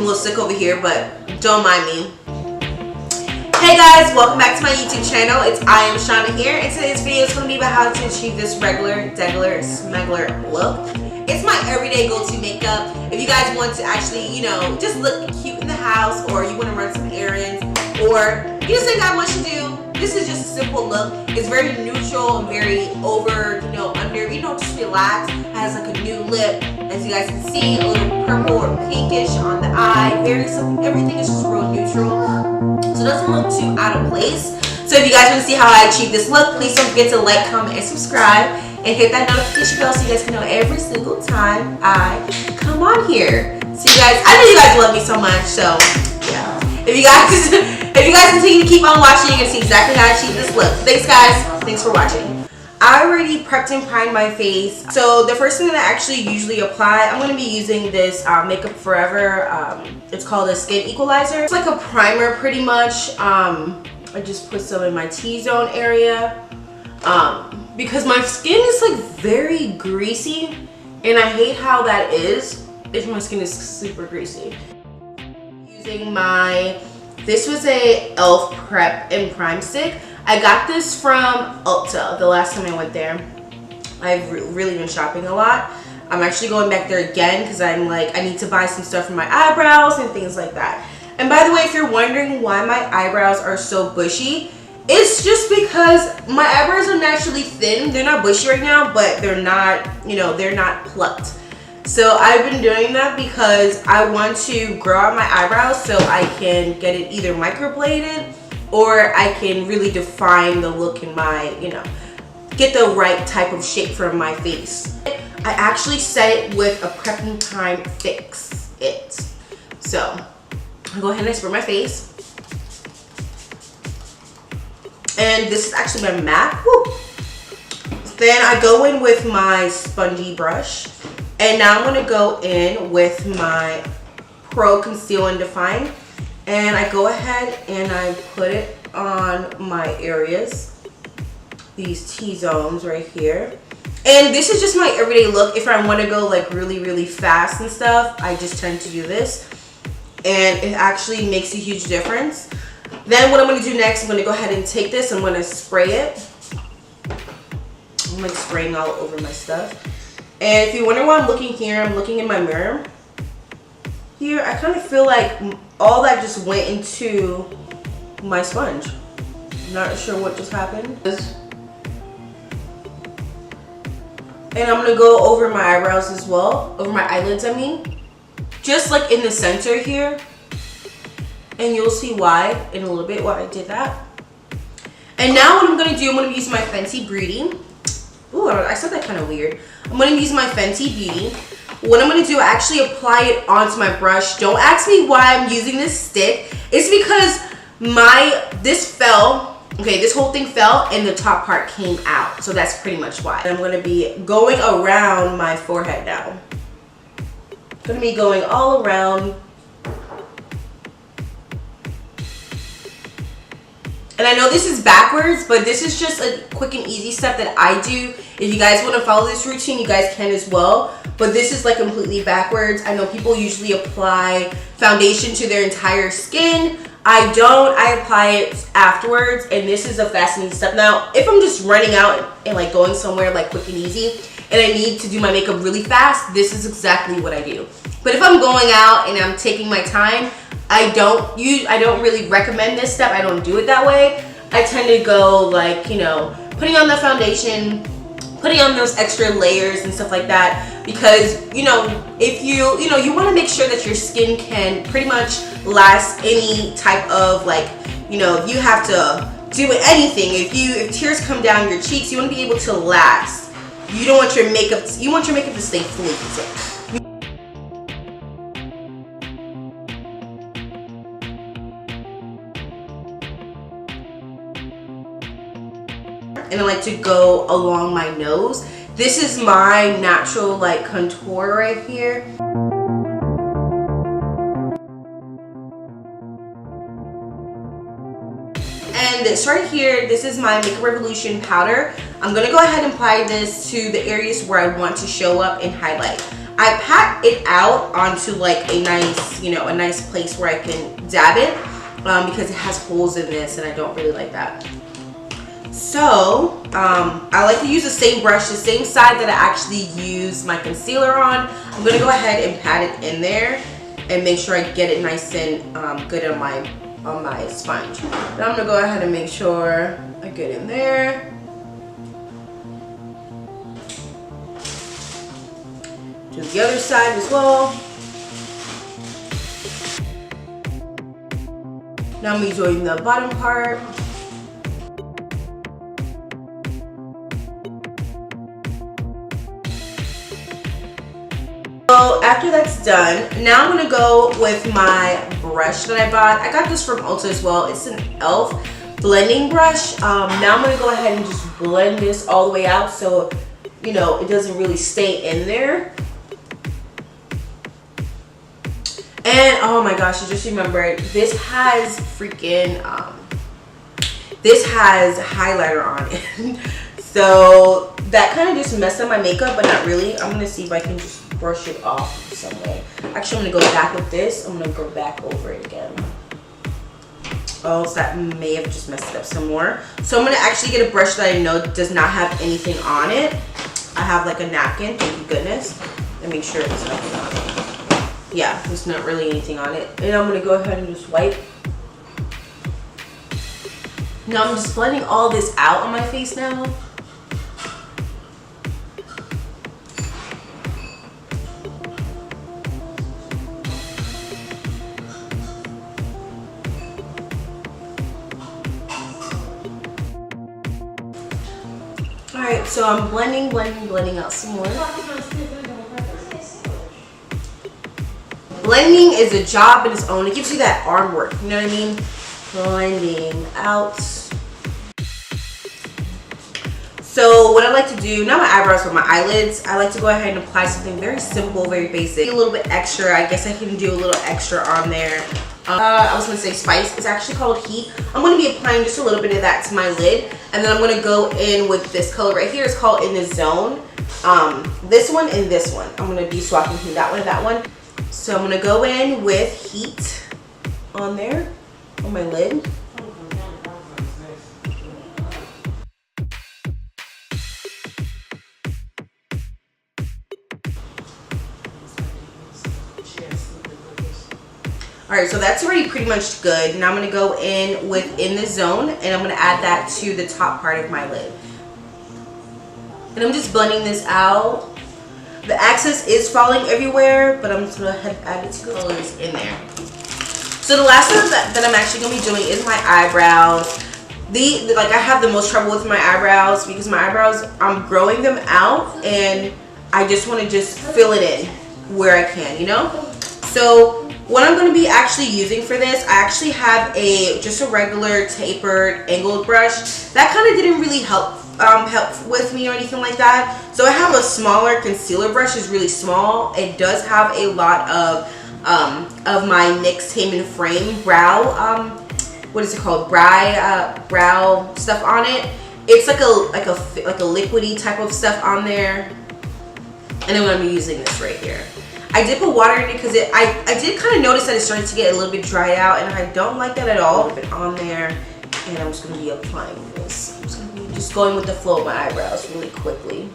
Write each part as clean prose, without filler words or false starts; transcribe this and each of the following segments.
a little sick over here, but don't mind me. Hey guys, welcome back to my YouTube channel. I am Shauna here, and today's video is going to be about how to achieve this regular, degular, smuggler look. It's my everyday go-to makeup. If you guys want to actually, just look cute in the house, or you want to run some errands, or you just ain't got much to do, this is just a simple look. It's very neutral and very over, under, just relaxed. It has like a new lip, as you guys can see, a little purple or pinkish on the eye. Very simple. Everything is just real neutral, so it doesn't look too out of place. So if you guys want to see how I achieve this look, please don't forget to like, comment, and subscribe, and hit that notification bell so you guys can know every single time I come on here. So you guys, I know you guys love me so much, so yeah. If you guys continue to keep on watching, you can see exactly how I achieve this look. Thanks guys. Thanks for watching. I already prepped and primed my face. So the first thing that I actually usually apply, I'm going to be using this Makeup Forever. It's called a Skin Equalizer. It's like a primer pretty much. I just put some in my T-zone area. Because my skin is like very greasy, and I hate how that is if my skin is super greasy. Using this was a e.l.f. Prep and Prime Stick. I got this from Ulta the last time I went there. I've really been shopping a lot. I'm actually going back there again because I'm like, I need to buy some stuff for my eyebrows and things like that. And by the way, if you're wondering why my eyebrows are so bushy, it's just because my eyebrows are naturally thin. They're not bushy right now, but they're not, they're not plucked. So I've been doing that because I want to grow out my eyebrows so I can get it either microbladed, or I can really define the look in my, get the right type of shape for my face. I actually set it with a Prep and Prime Fix It. So I'll go ahead and spray my face. And this is actually my MAC. Woo. Then I go in with my spongy brush. And now I'm going to go in with my Pro Conceal and Define. And I go ahead and I put it on my areas. These T-zones right here. And this is just my everyday look. If I want to go like really, really fast and stuff, I just tend to do this. And it actually makes a huge difference. Then what I'm going to do next, I'm going to go ahead and take this. I'm going to spray it. I'm like spraying all over my stuff. And if you wonder why I'm looking here, I'm looking in my mirror. Here, I kind of feel like all that just went into my sponge. Not sure what just happened. And I'm going to go over my eyebrows as well. Over my eyelids, I mean. Just like in the center here. And you'll see why in a little bit why I did that. And now what I'm going to do, I'm going to use my Fenty Beauty. Ooh, I said that kind of weird. I'm going to use my Fenty Beauty. What I'm going to do, I actually apply it onto my brush. Don't ask me why I'm using this stick. It's because this fell. Okay, this whole thing fell and the top part came out. So that's pretty much why. I'm going to be going around my forehead now. I'm going to be going all around. And I know this is backwards, but this is just a quick and easy step that I do. If you guys want to follow this routine, you guys can as well. But this is like completely backwards. I know people usually apply foundation to their entire skin. I don't. I apply it afterwards, and this is a fascinating step. Now, if I'm just running out and like going somewhere like quick and easy, and I need to do my makeup really fast, this is exactly what I do. But if I'm going out and I'm taking my time, I don't really recommend this step. I don't do it that way. I tend to go like, putting on the foundation, putting on those extra layers and stuff like that, because, if you want to make sure that your skin can pretty much last any type of like, if you have to do anything, if tears come down your cheeks, you want to be able to last. You don't want your makeup, to stay flaky. And I like to go along my nose. This is my natural like contour right here. And this right here, this is my Makeup Revolution powder. I'm gonna go ahead and apply this to the areas where I want to show up and highlight. I pat it out onto like a nice, you know, a nice place where I can dab it because it has holes in this and I don't really like that. So I like to use the same brush, the same side that I actually use my concealer on. I'm gonna go ahead and pat it in there and make sure I get it nice and good on my sponge. Now I'm gonna go ahead and make sure I get in there. Do the other side as well. Now I'm doing the bottom part. So after that's done, now I'm gonna go with my brush that I bought. I got this from Ulta as well. It's an e.l.f. blending brush. Now I'm gonna go ahead and just blend this all the way out so, you know, it doesn't really stay in there. And oh my gosh, I just remembered, this has freaking, this has highlighter on it. So that kind of just messed up my makeup, but not really. I'm gonna see if I can just brush it off some way. Actually, I'm gonna go back with this. I'm gonna go back over it again. Oh, so that may have just messed it up some more. So I'm gonna actually get a brush that I know does not have anything on it. I have like a napkin, thank you goodness. And make sure there's nothing on it. Yeah, there's not really anything on it. And I'm gonna go ahead and just wipe. Now I'm just blending all this out on my face now. Alright, so I'm blending out some more. Blending is a job in its own. It gives you that arm work, you know what I mean? Blending out. So what I like to do, not my eyebrows but my eyelids, I like to go ahead and apply something very simple, very basic. A little bit extra, I guess I can do a little extra on there. I was gonna say spice, it's actually called Heat. I'm gonna be applying just a little bit of that to my lid, and then I'm gonna go in with this color right here. It's called In the Zone. This one and this one. I'm gonna be swapping between that one and that one. So I'm gonna go in with Heat on there, on my lid. Alright, so that's already pretty much good. Now I'm going to go in with In the Zone, and I'm going to add that to the top part of my lid. And I'm just blending this out. The excess is falling everywhere, but I'm just going to go ahead and add it to the colors in there. So the last one that I'm actually going to be doing is my eyebrows. Like I have the most trouble with my eyebrows because my eyebrows, I'm growing them out, and I just want to just fill it in where I can, you know? So what I'm going to be actually using for this, I actually have just a regular tapered angled brush. That kind of didn't really help with me or anything like that. So I have a smaller concealer brush. It's really small. It does have a lot of my NYX Tame and Frame brow, what is it called? Brow stuff on it. It's like a liquidy type of stuff on there. And I'm going to be using this right here. I did put water in it because I did kind of notice that it started to get a little bit dried out, and I don't like that at all. Put it on there, and I'm just going to be applying this. I'm just going to be just going with the flow of my eyebrows really quickly.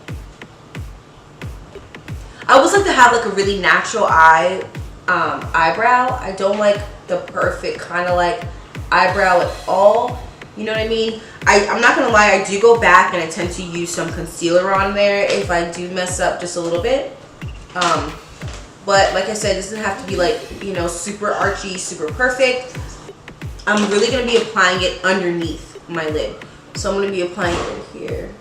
I always like to have like a really natural eyebrow. I don't like the perfect kind of like eyebrow at all. You know what I mean? I'm not going to lie, I do go back and I tend to use some concealer on there if I do mess up just a little bit. But like I said, it doesn't have to be like, you know, super archy, super perfect. I'm really going to be applying it underneath my lid. So I'm going to be applying it in here.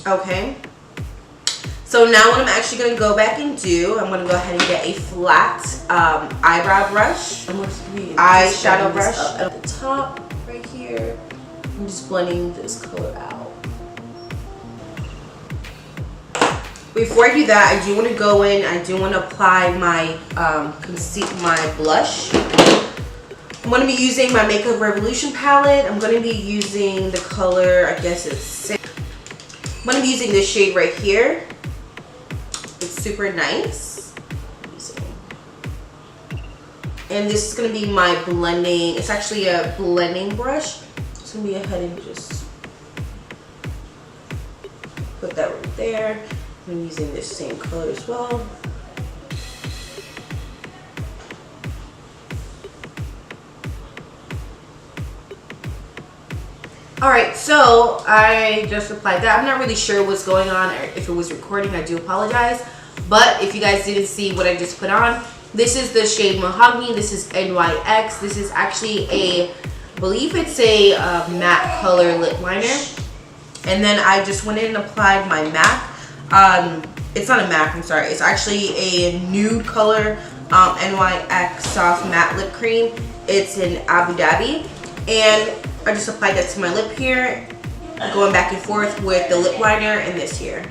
Okay. So now what I'm actually going to go back and do, I'm going to go ahead and get a flat eyebrow brush. Eyeshadow brush at the top right here. I'm just blending this color out. before I do that, I do want to go in. I do want to apply my my blush. I'm going to be using my Makeup Revolution palette. I'm going to be using the color, I guess it's, I'm going to be using this shade right here. It's super nice. And this is going to be my blending. It's actually a blending brush. So I'm going to go ahead and just put that right there. I'm using this same color as well. Alright, so I just applied that. I'm not really sure what's going on or if it was recording. I do apologize. But if you guys didn't see what I just put on, this is the shade Mahogany. This is NYX. This is actually I believe it's a matte color lip liner. And then I just went in and applied my MAC. It's not a MAC, I'm sorry. It's actually a nude color NYX Soft Matte Lip Cream. It's in Abu Dhabi. And I just applied that to my lip here, going back and forth with the lip liner and this here.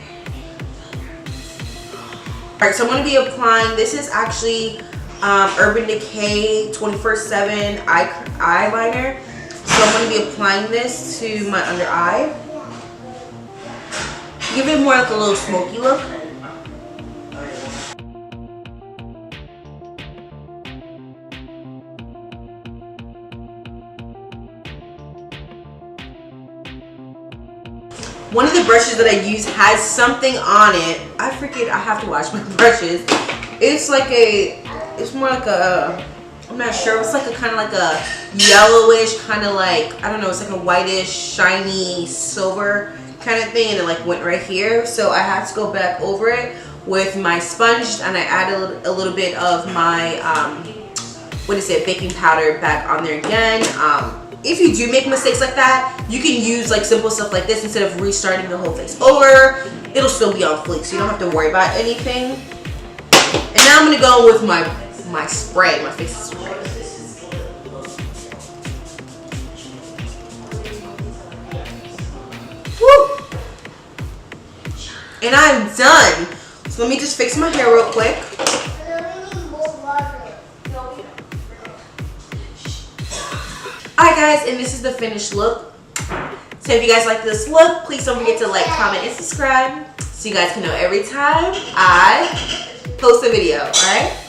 Alright, so I'm going to be applying, this is actually Urban Decay 24/7 eyeliner. So I'm going to be applying this to my under eye. Give it more like a little smoky look. One of the brushes that I use has something on it. I have to wash my brushes. It's like it's more like a, I'm not sure. It's like a kind of like a yellowish, kind of like, I don't know, it's like a whitish, shiny, silver kind of thing. And it like went right here. So I had to go back over it with my sponge and I added a little bit of my, baking powder back on there again. If you do make mistakes like that, you can use like simple stuff like this instead of restarting the whole face over. It'll still be on fleek, so you don't have to worry about anything. And now I'm gonna go with my spray, my face spray. Woo! And I'm done. So let me just fix my hair real quick. Alright guys, and this is the finished look. So if you guys like this look, please don't forget to like, comment, and subscribe so you guys can know every time I post a video, alright?